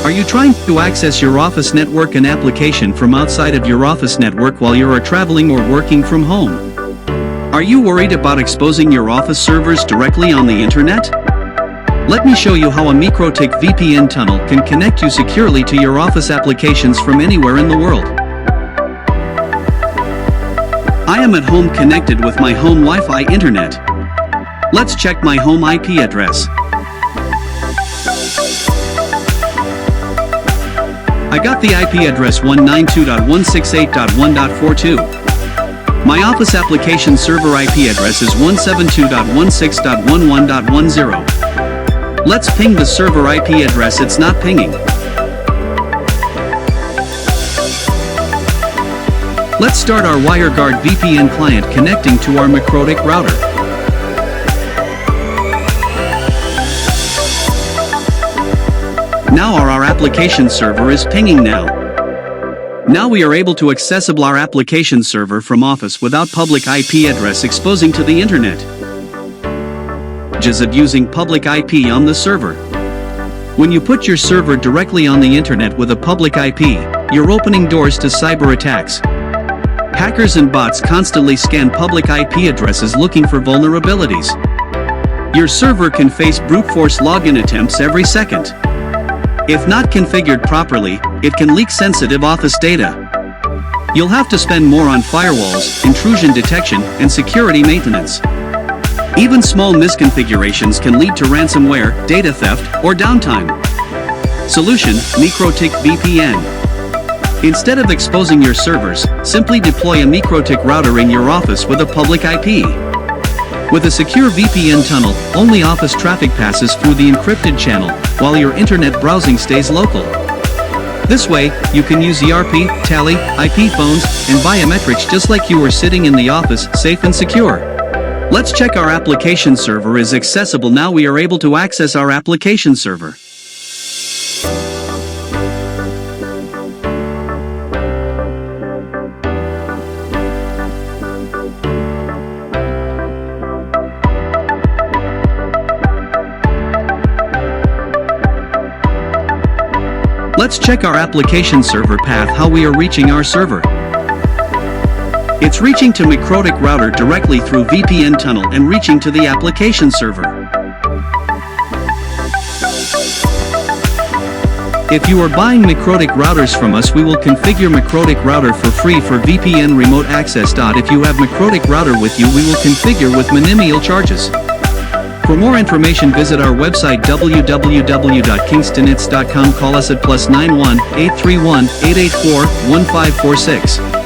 Are you trying to access your office network and application from outside of your office network while you are traveling or working from home? Are you worried about exposing your office servers directly on the internet? Let me show you how a MikroTik VPN tunnel can connect you securely to your office applications from anywhere in the world. I am at home connected with my home Wi-Fi internet. Let's check my home IP address. I got the IP address 192.168.1.42. My office application server IP address is 172.16.11.10. Let's ping the server IP address it's not pinging. Let's start our WireGuard VPN client connecting to our MikroTik router. Now our application server is pinging now. Now we are able to access our application server from office without public IP address exposing to the internet. Just using public IP on the server. When you put your server directly on the internet with a public IP, you're opening doors to cyber attacks. Hackers and bots constantly scan public IP addresses looking for vulnerabilities. Your server can face brute force login attempts every second. If not configured properly, it can leak sensitive office data. You'll have to spend more on firewalls, intrusion detection, and security maintenance. Even small misconfigurations can lead to ransomware, data theft, or downtime. Solution: MikroTik VPN. Instead of exposing your servers, simply deploy a MikroTik router in your office with a public IP. With a secure VPN tunnel, only office traffic passes through the encrypted channel, while your internet browsing stays local. This way, you can use ERP, Tally, IP phones, and biometrics just like you were sitting in the office, safe and secure. Let's check our application server is accessible now. We are able to access our application server. Let's check our application server path, how we are reaching our server. It's reaching to MikroTik router directly through VPN tunnel and reaching to the application server. If you are buying MikroTik routers from us, we will configure MikroTik router for free for VPN remote access. If you have MikroTik router with you, we will configure with minimal charges. For more information, visit our website www.kingstonits.com. Call us at +91 831 884 1546.